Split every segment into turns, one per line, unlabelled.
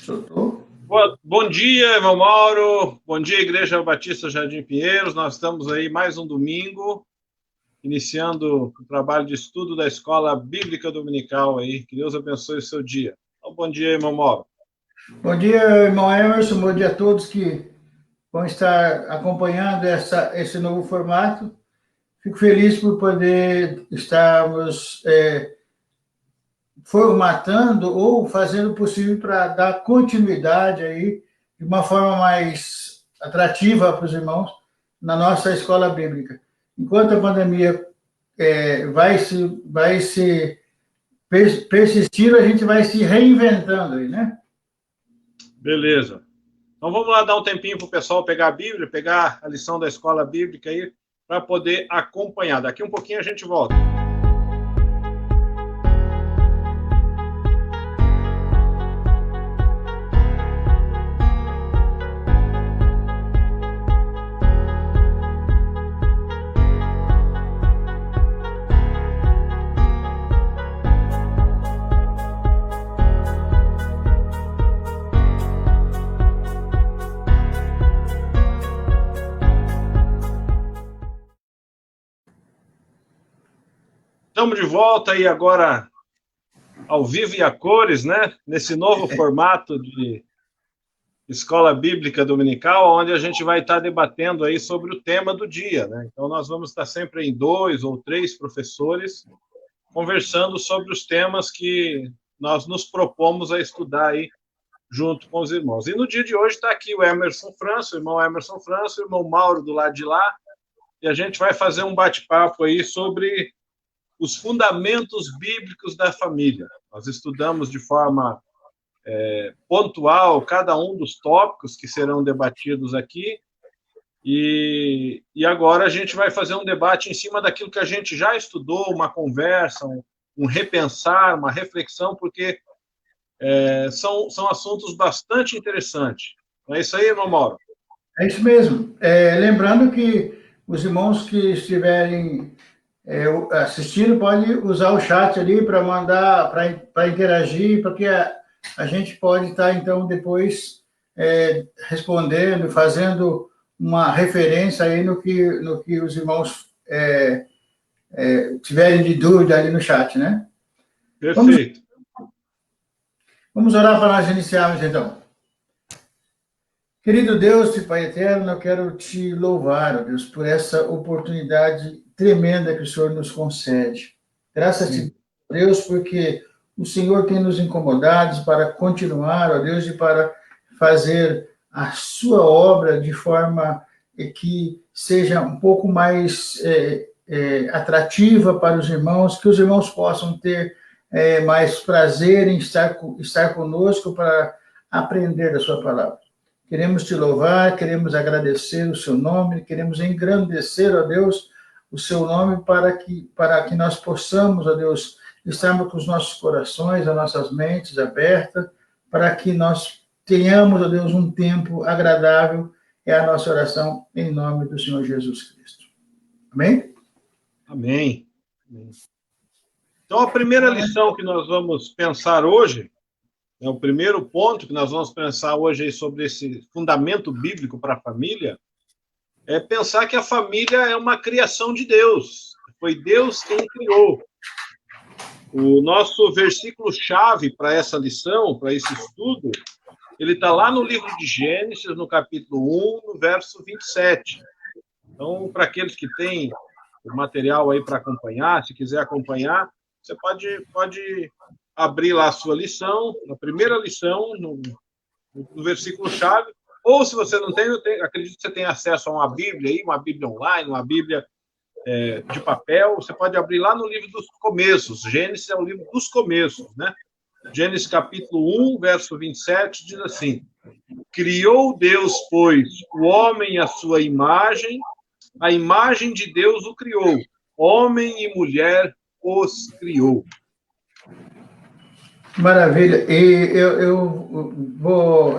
Soltou?
Bom dia, irmão Mauro. Bom dia, Igreja Batista Jardim Pinheiros. Nós estamos aí mais um domingo, iniciando o trabalho de estudo da Escola Bíblica Dominical aí. Que Deus abençoe o seu dia. Então, bom dia, irmão Mauro.
Bom dia, irmão Emerson. Bom dia a todos que vão estar acompanhando esse novo formato. Fico feliz por poder estarmos formatando ou fazendo o possível para dar continuidade aí de uma forma mais atrativa para os irmãos na nossa escola bíblica. Enquanto a pandemia vai se persistindo, a gente vai se reinventando aí, né?
Beleza. Então vamos lá dar um tempinho para o pessoal pegar a Bíblia, pegar a lição da escola bíblica aí, para poder acompanhar. Daqui um pouquinho a gente volta. Estamos de volta aí agora ao vivo e a cores, né? Nesse novo formato de Escola Bíblica Dominical, onde a gente vai estar debatendo aí sobre o tema do dia, né? Então nós vamos estar sempre em 2 ou 3 professores conversando sobre os temas que nós nos propomos a estudar aí junto com os irmãos. E no dia de hoje está aqui o Emerson França, o irmão Emerson França, o irmão Mauro do lado de lá, e a gente vai fazer um bate-papo aí sobre os fundamentos bíblicos da família. Nós estudamos de forma pontual cada um dos tópicos que serão debatidos aqui, e agora a gente vai fazer um debate em cima daquilo que a gente já estudou, uma conversa, um repensar, uma reflexão, porque são assuntos bastante interessantes. Não é isso aí, irmão Mauro?
É isso mesmo. Lembrando que os irmãos que estiverem assistindo, pode usar o chat ali para mandar, para interagir, porque a gente pode estar, então, depois respondendo, fazendo uma referência aí no que os irmãos tiverem de dúvida ali no chat, né?
Perfeito.
Vamos orar para nós iniciarmos, então. Querido Deus e Pai eterno, eu quero te louvar, ó Deus, por essa oportunidade tremenda que o Senhor nos concede. Graças a ti, Deus, porque o Senhor tem nos incomodado para continuar, ó Deus, e para fazer a sua obra de forma que seja um pouco mais atrativa para os irmãos, que os irmãos possam ter mais prazer em estar conosco para aprender da sua palavra. Queremos te louvar, queremos agradecer o seu nome, queremos engrandecer, ó Deus, o seu nome para que nós possamos, ó Deus, estarmos com os nossos corações, as nossas mentes abertas, para que nós tenhamos, ó Deus, um tempo agradável. É a nossa oração em nome do Senhor Jesus Cristo. Amém?
Amém. Então, a primeira lição que nós vamos pensar hoje, o primeiro ponto que nós vamos pensar hoje aí sobre esse fundamento bíblico para a família, é pensar que a família é uma criação de Deus. Foi Deus quem criou. O nosso versículo-chave para essa lição, para esse estudo, ele está lá no livro de Gênesis, no capítulo 1, no verso 27. Então, para aqueles que têm o material aí para acompanhar, se quiser acompanhar, você pode abrir lá a sua lição, na primeira lição, no versículo-chave, ou se você não tem, acredito que você tem acesso a uma Bíblia aí, uma Bíblia online, uma Bíblia de papel, você pode abrir lá no livro dos começos. Gênesis é o livro dos começos, né? Gênesis capítulo 1, verso 27, diz assim: criou Deus, pois, o homem à sua imagem, a imagem de Deus o criou, homem e mulher os criou.
Maravilha. E eu vou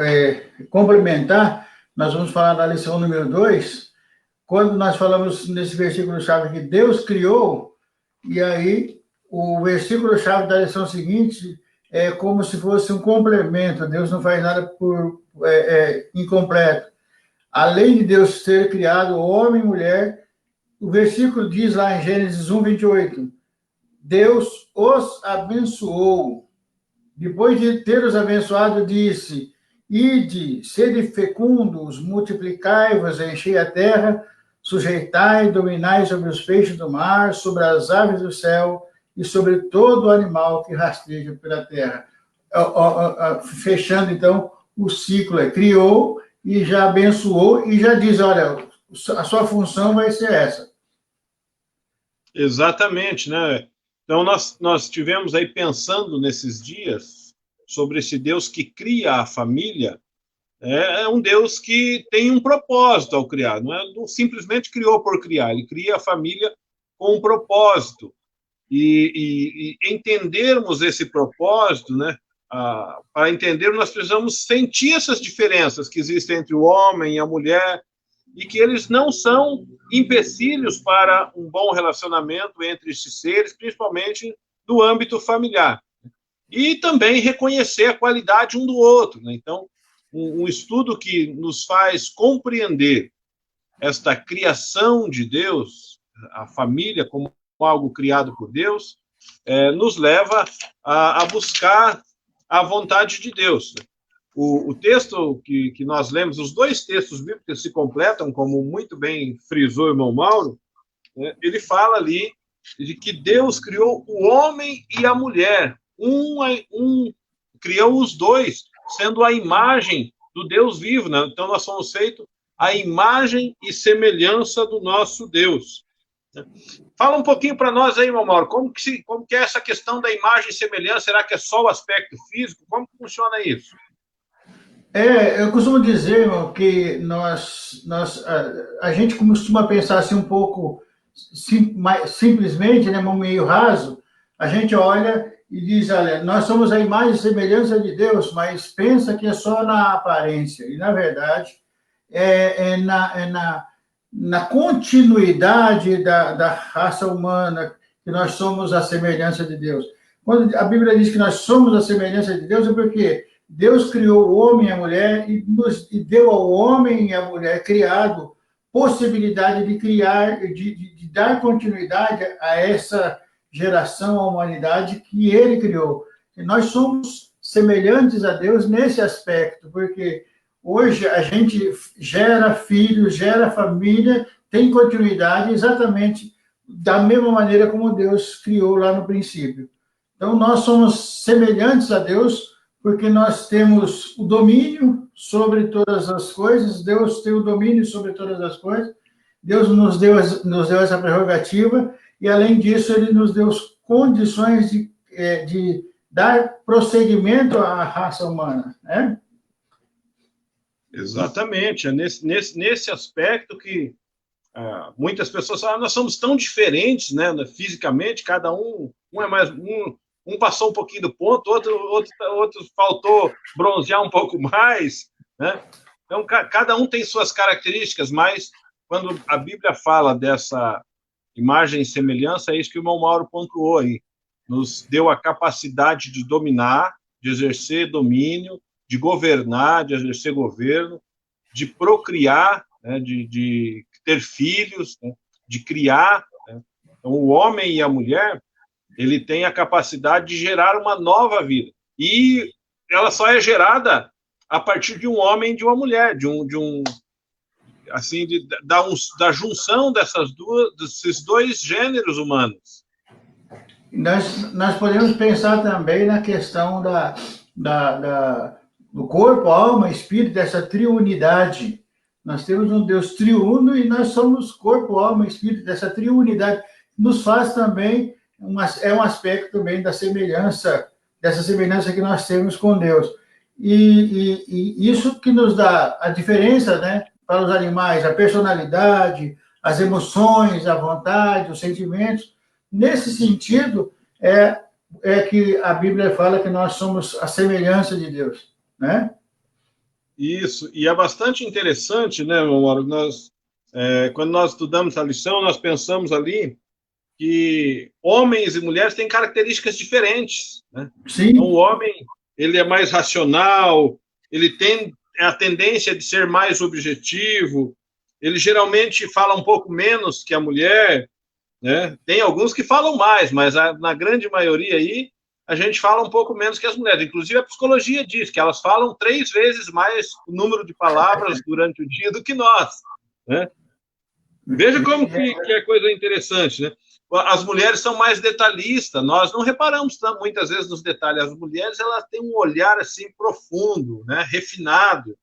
complementar, nós vamos falar da lição número 2, quando nós falamos nesse versículo-chave que Deus criou, e aí o versículo-chave da lição seguinte é como se fosse um complemento. Deus não faz nada por incompleto. Além de Deus ter criado homem e mulher, o versículo diz lá em Gênesis 1:28, Deus os abençoou. Depois de ter os abençoado, disse, ide, sede fecundos, multiplicai-vos, enchei a terra, sujeitai e dominai sobre os peixes do mar, sobre as aves do céu e sobre todo o animal que rasteja pela terra. Fechando, então, o ciclo, criou e já abençoou e já diz, olha, a sua função vai ser essa.
Exatamente, né? Então, nós tivemos aí pensando nesses dias sobre esse Deus que cria a família, é um Deus que tem um propósito ao criar, não simplesmente criou por criar, ele cria a família com um propósito. E entendermos esse propósito, né? Para entender, nós precisamos sentir essas diferenças que existem entre o homem e a mulher, e que eles não são empecilhos para um bom relacionamento entre esses seres, principalmente no âmbito familiar. E também reconhecer a qualidade um do outro, né? Então, um estudo que nos faz compreender esta criação de Deus, a família como algo criado por Deus, nos leva a buscar a vontade de Deus. O texto que nós lemos, os dois textos bíblicos se completam, como muito bem frisou o irmão Mauro, né? Ele fala ali de que Deus criou o homem e a mulher, criou os dois, sendo a imagem do Deus vivo, né? Então nós somos feitos à imagem e semelhança do nosso Deus. Fala um pouquinho para nós aí, irmão Mauro, como que é essa questão da imagem e semelhança? Será que é só o aspecto físico? Como que funciona isso?
Eu costumo dizer, irmão, que a gente costuma pensar assim um pouco simplesmente, né, meio raso. A gente olha e diz, olha, nós somos a imagem e semelhança de Deus, mas pensa que é só na aparência. E, na verdade, na continuidade da raça humana, que nós somos a semelhança de Deus. Quando a Bíblia diz que nós somos a semelhança de Deus, é porque Deus criou o homem e a mulher e deu ao homem e à mulher criado possibilidade de criar, de dar continuidade a essa geração, à humanidade que ele criou. E nós somos semelhantes a Deus nesse aspecto, porque hoje a gente gera filhos, gera família, tem continuidade exatamente da mesma maneira como Deus criou lá no princípio. Então, nós somos semelhantes a Deus porque nós temos o domínio sobre todas as coisas, Deus tem o domínio sobre todas as coisas, Deus nos deu essa prerrogativa, e além disso, ele nos deu condições de dar prosseguimento à raça humana, né?
Exatamente, é nesse aspecto que muitas pessoas falam, nós somos tão diferentes, né, fisicamente, cada um é mais... Um passou um pouquinho do ponto, outro faltou bronzear um pouco mais, né? Então, cada um tem suas características, mas quando a Bíblia fala dessa imagem e semelhança, é isso que o irmão Mauro pontuou aí. Nos deu a capacidade de dominar, de exercer domínio, de governar, de exercer governo, de procriar, né? de ter filhos, né? De criar. Né? Então, o homem e a mulher, ele tem a capacidade de gerar uma nova vida. E ela só é gerada a partir de um homem e de uma mulher, da junção desses dois gêneros humanos.
Nós podemos pensar também na questão do corpo, alma, espírito, dessa triunidade. Nós temos um Deus triuno e nós somos corpo, alma, espírito, dessa triunidade. Nos faz também é um aspecto também dessa semelhança que nós temos com Deus. E isso que nos dá a diferença, né, para os animais, a personalidade, as emoções, a vontade, os sentimentos. Nesse sentido, é que a Bíblia fala que nós somos a semelhança de Deus, né?
Isso, e é bastante interessante, né, meu amor? Quando nós estudamos a lição, nós pensamos ali que homens e mulheres têm características diferentes, né?
Sim.
Então, o homem, ele é mais racional, ele tem a tendência de ser mais objetivo, ele geralmente fala um pouco menos que a mulher, né? Tem alguns que falam mais, mas na grande maioria aí, a gente fala um pouco menos que as mulheres. Inclusive, a psicologia diz que elas falam 3 vezes mais o número de palavras durante o dia do que nós, né? Veja como que é coisa interessante, né? As mulheres são mais detalhistas, nós não reparamos muitas vezes nos detalhes. As mulheres, elas têm um olhar assim profundo, né? Refinado.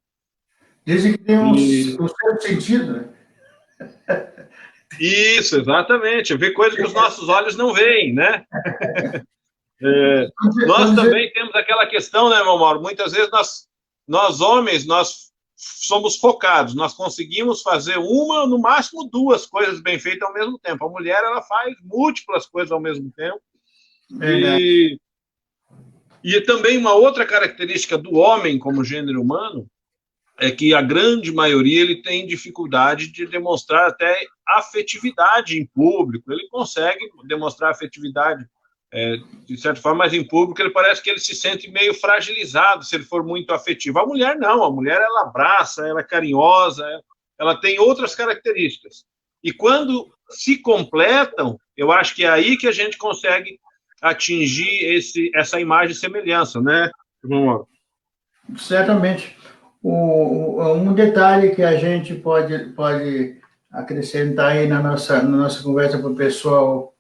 Dizem que tem um certo sentido, né?
Isso, exatamente. Vê coisas que os nossos olhos não veem, né? Nós também temos aquela questão, né, meu Mauro? Muitas vezes nós homens, nós somos focados, nós conseguimos fazer uma, no máximo 2 coisas bem feitas ao mesmo tempo. A mulher, ela faz múltiplas coisas ao mesmo tempo. E também uma outra característica do homem como gênero humano é que a grande maioria ele tem dificuldade de demonstrar até afetividade em público. Ele consegue demonstrar afetividade de certa forma, mas em público ele parece que ele se sente meio fragilizado se ele for muito afetivo. A mulher não, a mulher ela abraça, ela é carinhosa, ela tem outras características. E quando se completam, eu acho que é aí que a gente consegue atingir essa imagem e semelhança, né, João?
Certamente. Um detalhe que a gente pode acrescentar aí na nossa conversa para o pessoal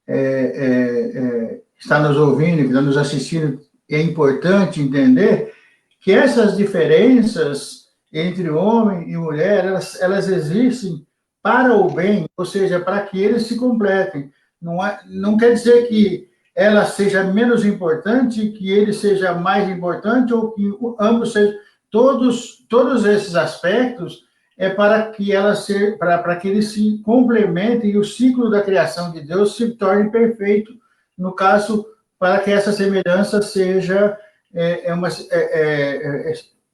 que está nos ouvindo, que está nos assistindo, é importante entender que essas diferenças entre homem e mulher, elas existem para o bem, ou seja, para que eles se completem. Não quer dizer que ela seja menos importante, que ele seja mais importante, ou que ambos sejam. Todos esses aspectos é para que para que eles se complementem e o ciclo da criação de Deus se torne perfeito, no caso, para que essa semelhança seja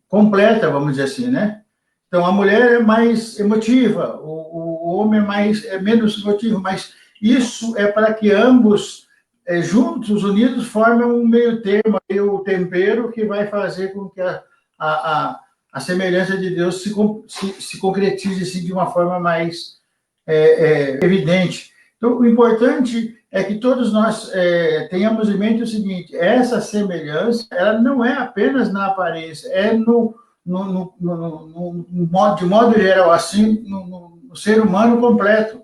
completa, vamos dizer assim, né? Então, a mulher é mais emotiva, o homem é menos emotivo, mas isso é para que ambos, juntos, unidos, formem um meio termo, o tempero que vai fazer com que a semelhança de Deus se concretize assim, de uma forma mais evidente. Então, o importante é que todos nós tenhamos em mente o seguinte: essa semelhança, ela não é apenas na aparência, é de modo geral, assim, no ser humano completo.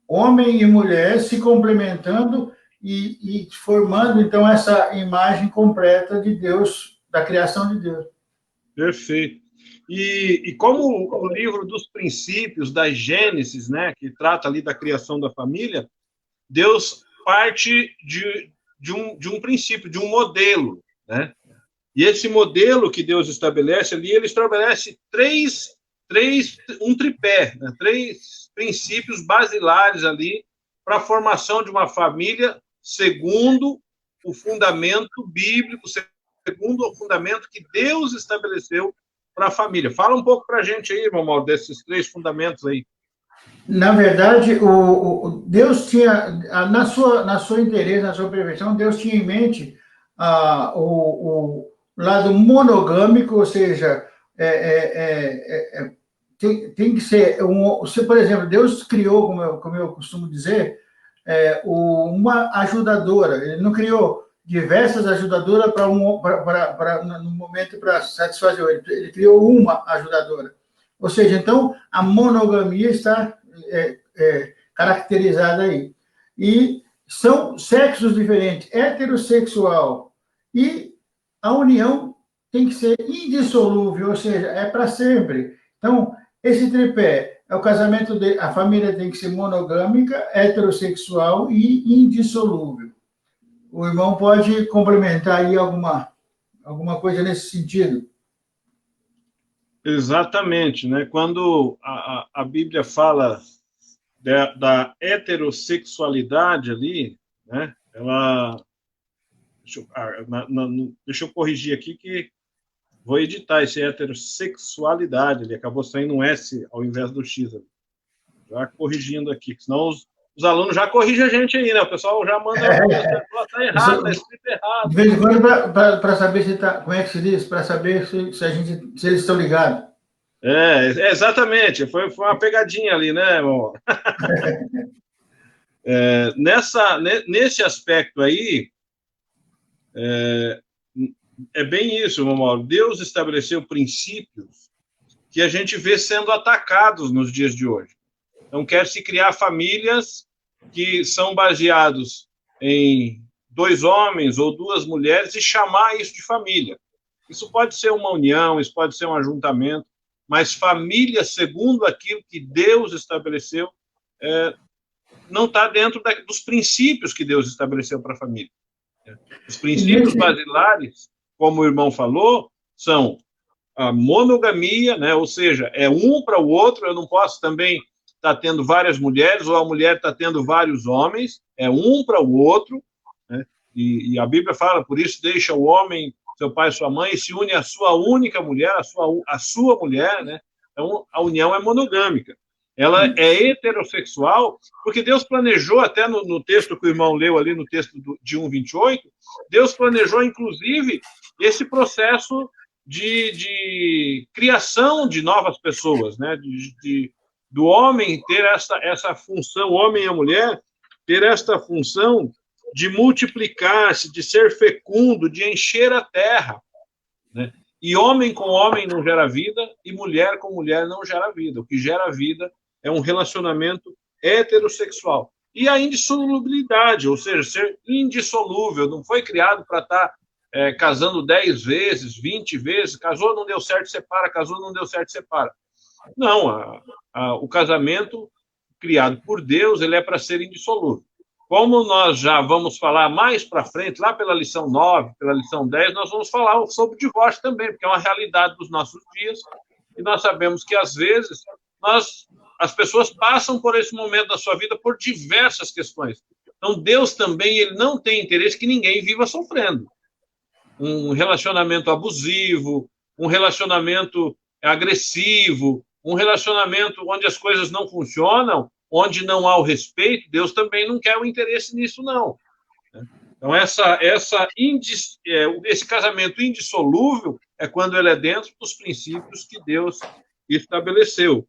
Homem e mulher se complementando e formando, então, essa imagem completa de Deus, da criação de Deus.
Perfeito. E como o livro dos princípios, da Gênesis, né, que trata ali da criação da família, Deus parte de um princípio, de um modelo, né? E esse modelo que Deus estabelece ali, ele estabelece um tripé, né? 3 princípios basilares ali para a formação de uma família segundo o fundamento bíblico, segundo o fundamento que Deus estabeleceu para a família. Fala um pouco para a gente aí, irmão Mauro, desses 3 fundamentos aí.
Na verdade, Deus tinha, na sua interesse, na sua prevenção, Deus tinha em mente o lado monogâmico, ou seja, tem que ser, por exemplo, Deus criou, como eu costumo dizer, uma ajudadora, ele não criou diversas ajudadoras no momento para satisfazer, ele criou uma ajudadora. Ou seja, então, a monogamia está caracterizada aí. E são sexos diferentes, heterossexual, e a união tem que ser indissolúvel, ou seja, é para sempre. Então, esse tripé é o casamento, a família tem que ser monogâmica, heterossexual e indissolúvel. O irmão pode complementar aí alguma coisa nesse sentido?
Exatamente, né? Quando a Bíblia fala da heterossexualidade ali, né? Ela, deixa eu corrigir aqui que vou editar esse heterossexualidade, ele acabou saindo um S ao invés do X. Já corrigindo aqui, senão os alunos já corrigem a gente aí, né? O pessoal já manda, está errado, está escrito errado.
De vez em quando, para saber se tá, como é que se diz, para saber se eles estão ligados.
Exatamente, foi uma pegadinha ali, né, irmão? Nesse aspecto aí, é bem isso, meu Mauro. Deus estabeleceu princípios que a gente vê sendo atacados nos dias de hoje. Então, quer se criar famílias que são baseados em 2 homens ou 2 mulheres e chamar isso de família. Isso pode ser uma união, isso pode ser um ajuntamento, mas família, segundo aquilo que Deus estabeleceu, não está dentro dos princípios que Deus estabeleceu para a família. Os princípios basilares, como o irmão falou, são a monogamia, né? Ou seja, é um para o outro, eu não posso também estar tendo várias mulheres, ou a mulher está tendo vários homens, é um para o outro, né? E a Bíblia fala, por isso deixa o homem, seu pai e sua mãe, e se une à sua única mulher, a sua mulher, né? Então, a união é monogâmica. Ela é heterossexual, porque Deus planejou, até no texto que o irmão leu ali, no texto de 1:28, Deus planejou, inclusive, esse processo de criação de novas pessoas, né? Do homem ter essa função, o homem e a mulher, ter esta função de multiplicar-se, de ser fecundo, de encher a terra, né? E homem com homem não gera vida, e mulher com mulher não gera vida. O que gera vida é um relacionamento heterossexual. E a indissolubilidade, ou seja, ser indissolúvel, não foi criado para estar casando 10 vezes, 20 vezes, casou, não deu certo, separa, casou, não deu certo, separa. Não, o casamento criado por Deus, ele é para ser indissolúvel. Como nós já vamos falar mais para frente, lá pela lição 9, pela lição 10, nós vamos falar sobre divórcio também, porque é uma realidade dos nossos dias, e nós sabemos que, às vezes, as pessoas passam por esse momento da sua vida por diversas questões. Então, Deus também ele não tem interesse que ninguém viva sofrendo. Um relacionamento abusivo, um relacionamento agressivo, um relacionamento onde as coisas não funcionam, onde não há o respeito, Deus também não quer o interesse nisso, não. Então, esse casamento indissolúvel é quando ele é dentro dos princípios que Deus estabeleceu.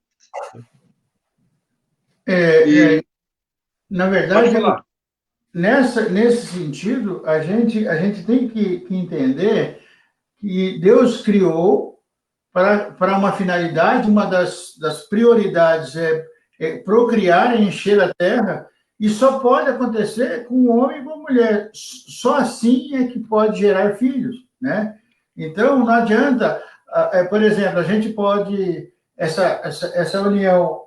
Na verdade, nesse sentido, a gente tem que entender que Deus criou para uma finalidade, uma das prioridades é procriar e encher a terra, e só pode acontecer com o homem e com a mulher. Só assim é que pode gerar filhos, né? Então, não adianta, por exemplo, a gente pode, essa união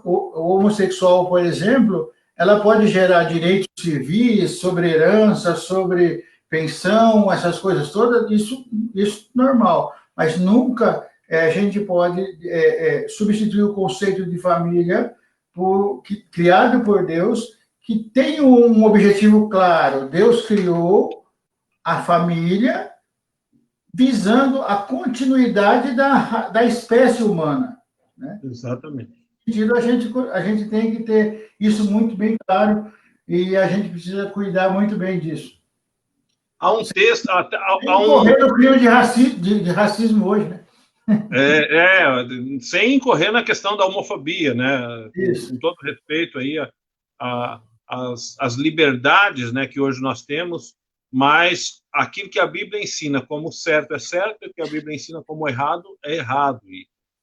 homossexual, por exemplo, ela pode gerar direitos civis, sobre herança, sobre pensão, essas coisas todas, isso normal, mas nunca a gente pode substituir o conceito de família criado por Deus, que tem um objetivo claro. Deus criou a família visando a continuidade da espécie humana, né?
Exatamente.
A gente tem que ter isso muito bem claro e a gente precisa cuidar muito bem disso.
Há um texto...
Incorrer no crime de racismo hoje, né?
Sem incorrer na questão da homofobia, né? Com todo respeito aí às liberdades, né, que hoje nós temos, mas aquilo que a Bíblia ensina como certo é certo, e o que a Bíblia ensina como errado é errado.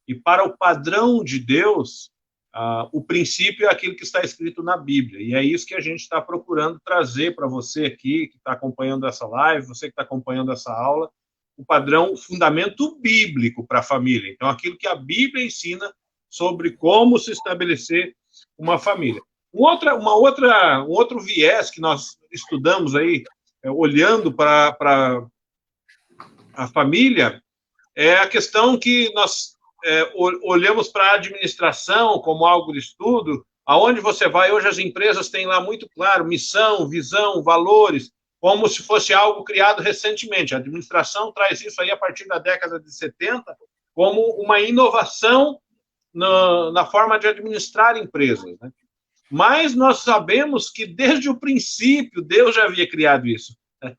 E para o padrão de Deus, o princípio é aquilo que está escrito na Bíblia. E é isso que a gente está procurando trazer para você aqui, que está acompanhando essa live, você que está acompanhando essa aula, o padrão, o fundamento bíblico para a família. Então, aquilo que a Bíblia ensina sobre como se estabelecer uma família. Um outro viés que nós estudamos aí, olhando para a família, é a questão que nós olhamos para a administração como algo de estudo. Aonde você vai, hoje as empresas têm lá muito claro missão, visão, valores, como se fosse algo criado recentemente. A administração traz isso aí a partir da década de 70 como uma inovação na forma de administrar empresas, né? Mas nós sabemos que desde o princípio Deus já havia criado isso.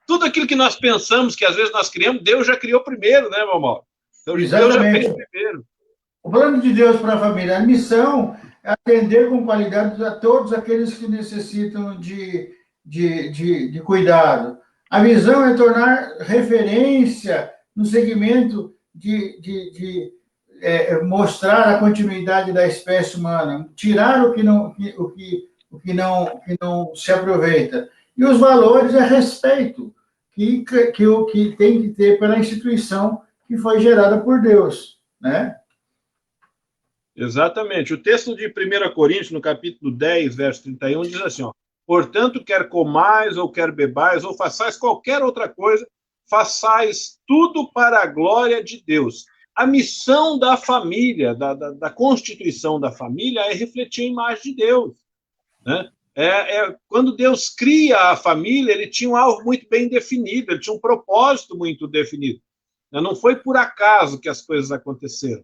Tudo aquilo que nós pensamos que às vezes nós criamos, Deus já criou primeiro, né, meu irmão? Então, Deus já fez primeiro.
O plano de Deus para a família, a missão é atender com qualidade a todos aqueles que necessitam de cuidado. A visão é tornar referência no segmento de mostrar a continuidade da espécie humana, tirar o que não se aproveita. E os valores é respeito, que tem que ter pela instituição que foi gerada por Deus, né?
Exatamente. O texto de 1 Coríntios, no capítulo 10, verso 31, diz assim, ó, portanto, quer comais ou quer bebais ou façais qualquer outra coisa, façais tudo para a glória de Deus. A missão da família, da constituição da família, é refletir a imagem de Deus, né? Quando Deus cria a família, ele tinha um alvo muito bem definido, ele tinha um propósito muito definido. Não foi por acaso que as coisas aconteceram.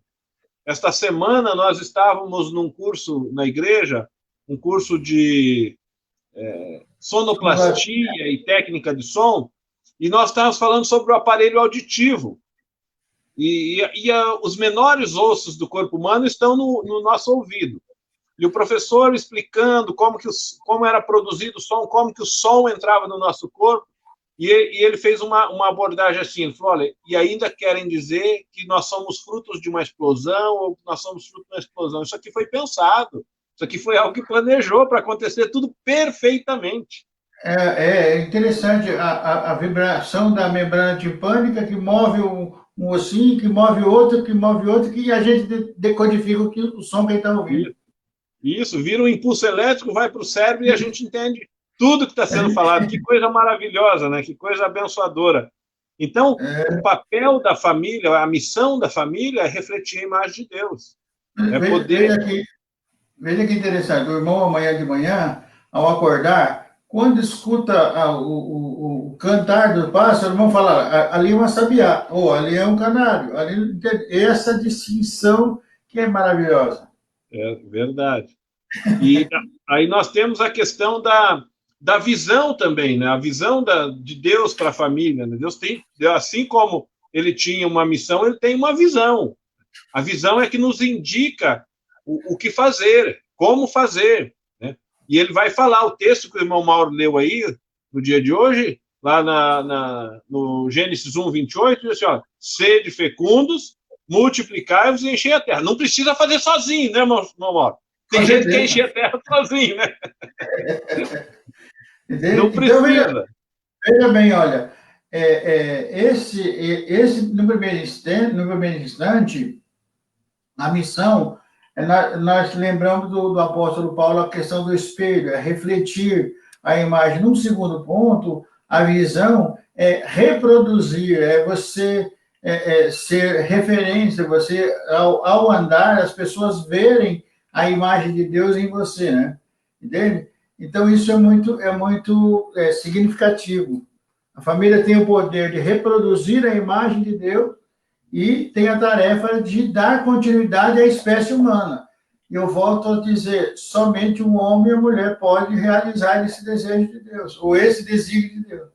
Esta semana nós estávamos num curso na igreja, um curso de sonoplastia e técnica de som, e nós estávamos falando sobre o aparelho auditivo. Os menores ossos do corpo humano estão no nosso ouvido. E o professor explicando como era produzido o som, como que o som entrava no nosso corpo, e ele fez uma abordagem assim, ele falou, olha, e ainda querem dizer que nós somos frutos de uma explosão, ou que nós somos frutos de uma explosão. Isso aqui foi pensado, isso aqui foi algo que planejou para acontecer tudo perfeitamente.
É interessante a vibração da membrana timpânica que move um ossinho, que move outro, que a gente decodifica o som que ele está ouvindo.
Isso, vira um impulso elétrico, vai para o cérebro e a gente entende tudo que está sendo falado. Que coisa maravilhosa, né? Que coisa abençoadora. Então, o papel da família, a missão da família é refletir a imagem de Deus.
Veja que interessante. O irmão, amanhã de manhã, ao acordar, quando escuta o cantar do pássaro, o irmão fala, ali é uma sabiá, ou ali é um canário. Essa distinção que é maravilhosa.
É verdade. E aí nós temos a questão da visão também, né? A visão de Deus para a família. Né? Deus tem, assim como ele tinha uma missão, ele tem uma visão. A visão é que nos indica o que fazer, como fazer. Né? E ele vai falar, o texto que o irmão Mauro leu aí, no dia de hoje, lá no Gênesis 1, 28, diz assim, ó, sede fecundos, multiplicai-vos e enchei a terra. Não precisa fazer sozinho, né, irmão Mauro? Tem gente que enche a terra sozinho, né? Não precisa.
Então, veja bem, olha, no primeiro instante, a missão, nós lembramos do apóstolo Paulo a questão do espelho, é refletir a imagem. Num segundo ponto, a visão é reproduzir, é você ser referência, você, ao andar, as pessoas verem a imagem de Deus em você, né? Entende? Então, isso é muito significativo. A família tem o poder de reproduzir a imagem de Deus e tem a tarefa de dar continuidade à espécie humana. E eu volto a dizer, somente um homem e uma mulher podem realizar esse desejo de Deus, ou esse desígnio de Deus.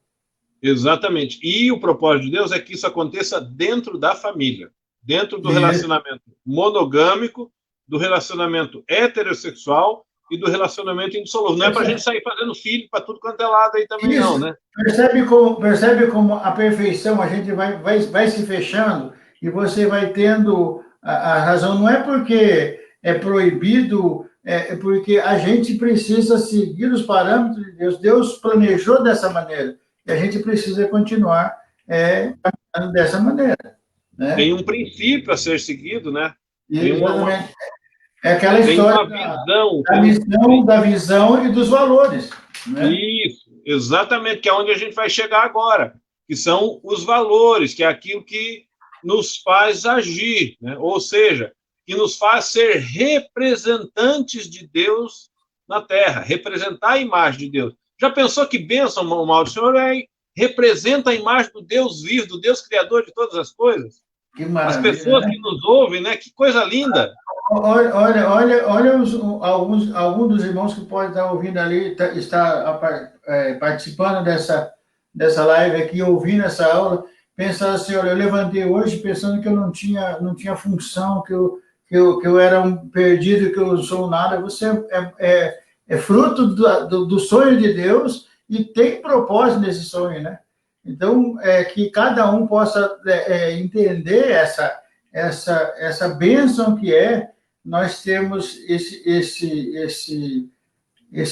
Exatamente. E o propósito de Deus é que isso aconteça dentro da família, dentro do relacionamento monogâmico, do relacionamento heterossexual e do relacionamento indissolúvel. Não é para a gente sair fazendo filho para tudo quanto é lado aí também, não, né?
Percebe como a perfeição, a gente vai se fechando e você vai tendo a razão. Não é porque é proibido, é porque a gente precisa seguir os parâmetros de Deus. Deus planejou dessa maneira e a gente precisa continuar caminhando dessa maneira. Né?
Tem um princípio a ser seguido, né?
Exatamente. É aquela história da visão e dos valores. Né?
Isso, exatamente, que é onde a gente vai chegar agora, que são os valores, que é aquilo que nos faz agir, né? Ou seja, que nos faz ser representantes de Deus na Terra, representar a imagem de Deus. Já pensou que bênção, Mauro? O Senhor representa a imagem do Deus vivo, do Deus criador de todas as coisas?
Que
As
maravilha,
pessoas
né?
que nos ouvem, né? Que coisa linda.
Olha alguns dos irmãos que podem estar ouvindo ali, participando dessa live aqui, ouvindo essa aula, pensando assim, olha, eu levantei hoje pensando que eu não tinha função, que eu era um perdido, que eu sou nada. Você é fruto do sonho de Deus e tem propósito nesse sonho, né? Então, que cada um possa entender essa bênção que nós temos esse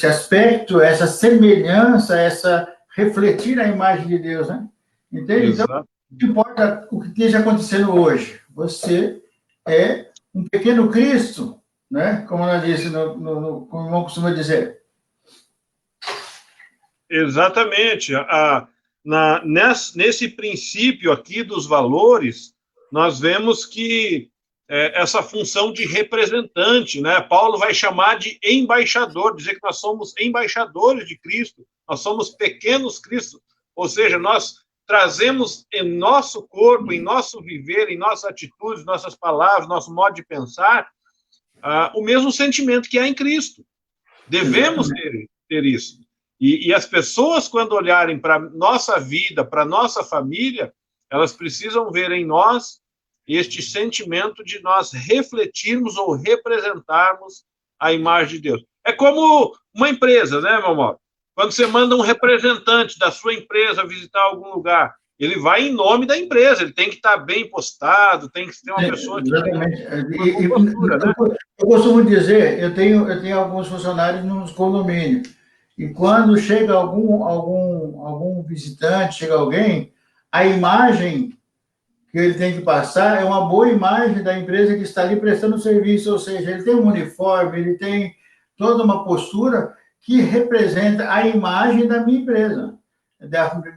aspecto, essa semelhança, essa refletir a imagem de Deus, né? Entende? Então,
Exato.
não importa o que esteja acontecendo hoje, você é um pequeno Cristo, né? Como nós disse, como o irmão costuma dizer.
Exatamente. Nesse princípio aqui dos valores, nós vemos que essa função de representante, né? Paulo vai chamar de embaixador, dizer que nós somos embaixadores de Cristo, nós somos pequenos Cristos, ou seja, nós trazemos em nosso corpo, em nosso viver, em nossas atitudes, nossas palavras, nosso modo de pensar, o mesmo sentimento que há em Cristo. Devemos ter isso. E as pessoas, quando olharem para a nossa vida, para a nossa família, elas precisam ver em nós este sentimento de nós refletirmos ou representarmos a imagem de Deus. É como uma empresa, né, meu amor? Quando você manda um representante da sua empresa visitar algum lugar, ele vai em nome da empresa, ele tem que estar bem postado, tem que ter uma pessoa que tem
Exatamente.
uma postura, né?
Eu costumo dizer, eu tenho alguns funcionários nos condomínios, e quando chega algum visitante, chega alguém, a imagem que ele tem que passar é uma boa imagem da empresa que está ali prestando serviço, ou seja, ele tem um uniforme, ele tem toda uma postura que representa a imagem da minha empresa.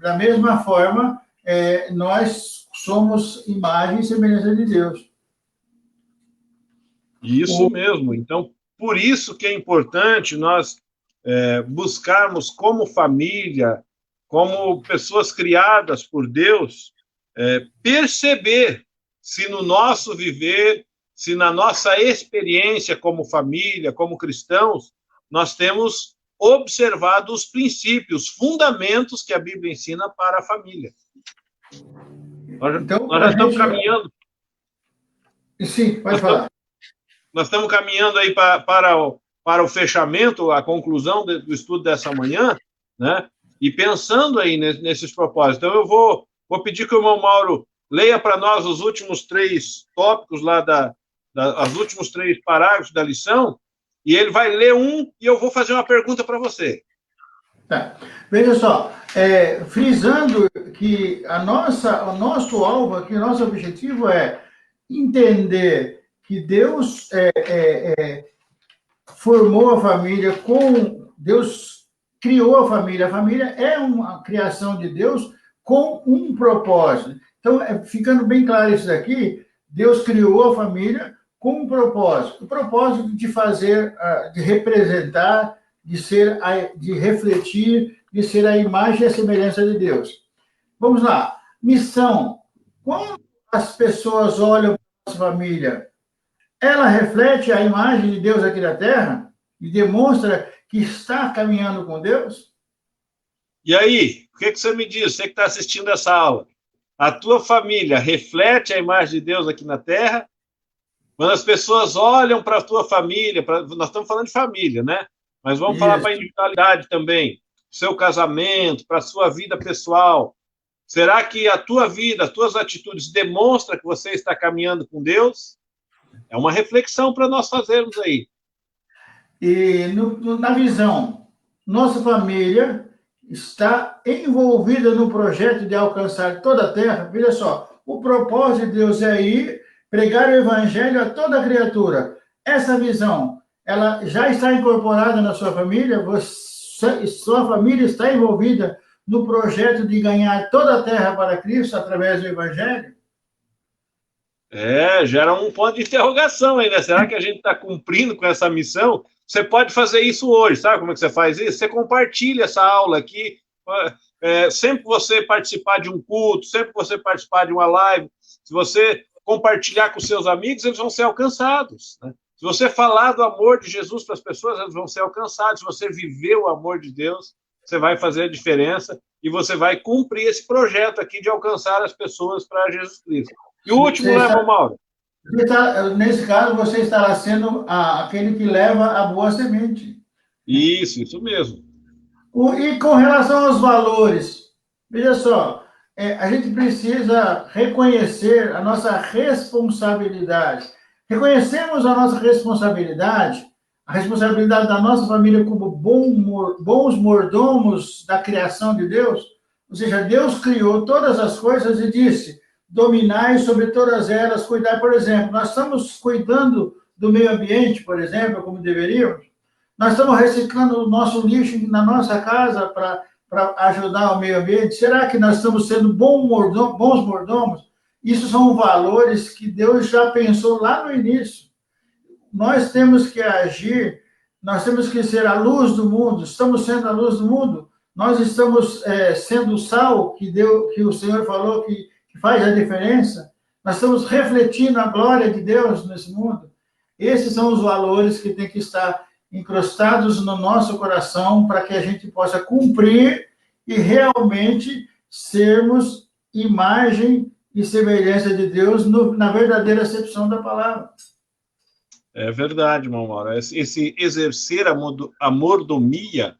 Da mesma forma, nós somos imagem e semelhança de Deus.
Isso mesmo. Então, por isso que é importante nós buscarmos como família, como pessoas criadas por Deus, perceber se no nosso viver, se na nossa experiência como família, como cristãos, nós temos observado os princípios, fundamentos que a Bíblia ensina para a família.
Então,
Nós já estamos caminhando.
Sim, pode falar.
Nós estamos caminhando aí para o fechamento, a conclusão do estudo dessa manhã, né? E pensando aí nesses propósitos. Então, eu vou pedir que o irmão Mauro leia para nós os últimos 3 tópicos lá, os últimos 3 parágrafos da lição, e ele vai ler um e eu vou fazer uma pergunta para você.
Tá. Veja só, frisando que o nosso alvo aqui, o nosso objetivo é entender que Deus formou a família Deus criou a família é uma criação de Deus com um propósito. Então, ficando bem claro isso daqui, Deus criou a família com um propósito, o propósito de fazer, de representar, de refletir, de ser a imagem e a semelhança de Deus. Vamos lá. Missão. Quando as pessoas olham para a família, ela reflete a imagem de Deus aqui na Terra e demonstra que está caminhando com Deus?
E aí, o que você me diz, você que está assistindo essa aula? A tua família reflete a imagem de Deus aqui na Terra? Quando as pessoas olham para a tua família, nós estamos falando de família, né? Mas vamos falar para a individualidade também, seu casamento, para a sua vida pessoal. Será que a tua vida, as tuas atitudes demonstram que você está caminhando com Deus? É uma reflexão para nós fazermos aí.
E na visão, nossa família está envolvida no projeto de alcançar toda a terra. Veja só, o propósito de Deus é ir pregar o evangelho a toda criatura. Essa visão, ela já está incorporada na sua família? Sua família está envolvida no projeto de ganhar toda a terra para Cristo através do evangelho?
Gera um ponto de interrogação aí, né? Será que a gente está cumprindo com essa missão? Você pode fazer isso hoje, sabe como é que você faz isso? Você compartilha essa aula aqui, sempre que você participar de um culto, sempre que você participar de uma live, se você compartilhar com seus amigos, eles vão ser alcançados, né? Se você falar do amor de Jesus para as pessoas, eles vão ser alcançados. Se você viver o amor de Deus, você vai fazer a diferença e você vai cumprir esse projeto aqui de alcançar as pessoas para Jesus Cristo. E o último, né, irmão Mauro?
Nesse caso, você estará sendo aquele que leva a boa semente.
Isso mesmo.
E com relação aos valores, veja só, a gente precisa reconhecer a nossa responsabilidade. Reconhecemos a nossa responsabilidade, a responsabilidade da nossa família como bons mordomos da criação de Deus. Ou seja, Deus criou todas as coisas e disse: dominai sobre todas elas, cuidar. Por exemplo, nós estamos cuidando do meio ambiente, por exemplo, como deveríamos. Nós estamos reciclando o nosso lixo na nossa casa para ajudar o meio ambiente. Será que nós estamos sendo bons mordomos? Isso são valores que Deus já pensou lá no início. Nós temos que agir, nós temos que ser a luz do mundo. Estamos sendo a luz do mundo. Nós estamos sendo o sal que o Senhor falou que faz a diferença. Nós estamos refletindo a glória de Deus nesse mundo. Esses são os valores que têm que estar incrustados no nosso coração para que a gente possa cumprir e realmente sermos imagem e semelhança de Deus na verdadeira acepção da palavra.
É verdade, irmão Mauro. Esse exercer a mordomia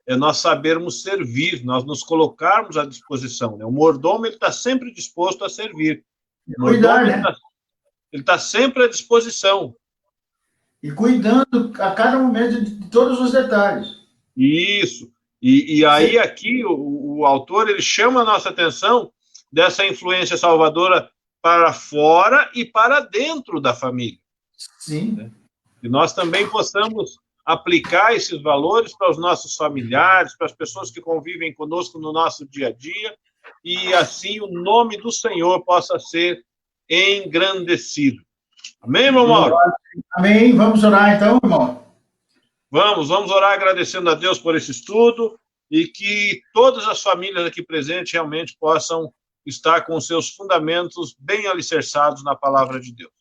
é nós sabermos servir, nós nos colocarmos à disposição, né? O mordomo está sempre disposto a servir. O mordomo ele está sempre à disposição.
E cuidando a cada momento de todos os detalhes.
Isso. E aí aqui o autor ele chama a nossa atenção dessa influência salvadora para fora e para dentro da família.
Sim.
Né? E nós também possamos aplicar esses valores para os nossos familiares, para as pessoas que convivem conosco no nosso dia a dia, e assim o nome do Senhor possa ser engrandecido. Amém, irmão Mauro?
Amém. Vamos orar então, irmão?
Vamos orar agradecendo a Deus por esse estudo e que todas as famílias aqui presentes realmente possam estar com os seus fundamentos bem alicerçados na palavra de Deus.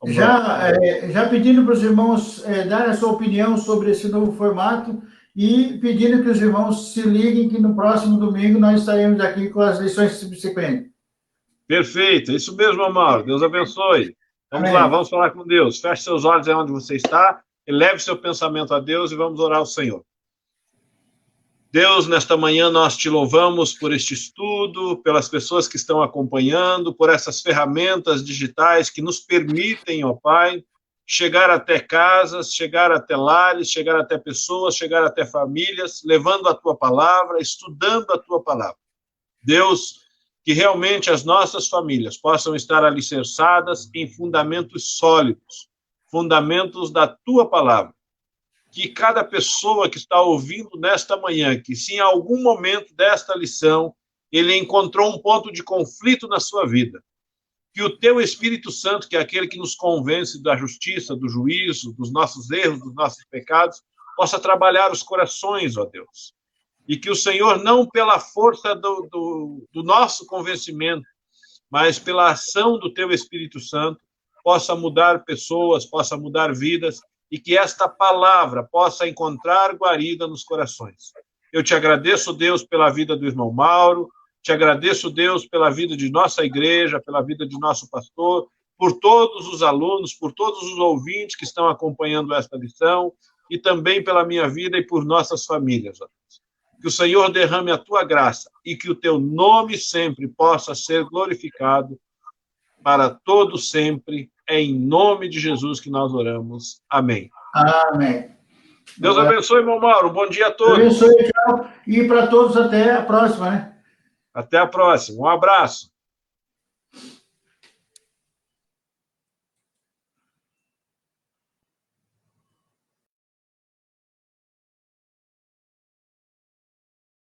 Já pedindo para os irmãos darem a sua opinião sobre esse novo formato e pedindo que os irmãos se liguem que no próximo domingo nós estaremos aqui com as lições subsequentes.
Perfeito, isso mesmo, Amaro. Deus abençoe. Vamos
Amém.
lá, vamos falar com Deus. Feche seus olhos aí onde você está, eleve seu pensamento a Deus e vamos orar ao Senhor. Deus, nesta manhã nós te louvamos por este estudo, pelas pessoas que estão acompanhando, por essas ferramentas digitais que nos permitem, ó Pai, chegar até casas, chegar até lares, chegar até pessoas, chegar até famílias, levando a tua palavra, estudando a tua palavra. Deus, que realmente as nossas famílias possam estar alicerçadas em fundamentos sólidos, fundamentos da tua palavra. Que cada pessoa que está ouvindo nesta manhã, que se em algum momento desta lição ele encontrou um ponto de conflito na sua vida, que o teu Espírito Santo, que é aquele que nos convence da justiça, do juízo, dos nossos erros, dos nossos pecados, possa trabalhar os corações, ó Deus. E que o Senhor, não pela força do nosso convencimento, mas pela ação do teu Espírito Santo, possa mudar pessoas, possa mudar vidas, e que esta palavra possa encontrar guarida nos corações. Eu te agradeço, Deus, pela vida do irmão Mauro, te agradeço, Deus, pela vida de nossa igreja, pela vida de nosso pastor, por todos os alunos, por todos os ouvintes que estão acompanhando esta lição, e também pela minha vida e por nossas famílias, ó Deus. Que o Senhor derrame a tua graça e que o teu nome sempre possa ser glorificado para todo sempre. É em nome de Jesus que nós oramos. Amém.
Amém.
Deus abençoe, irmão Mauro. Bom dia a todos.
Deus abençoe, tchau. E para todos até a próxima, né?
Até a próxima. Um abraço.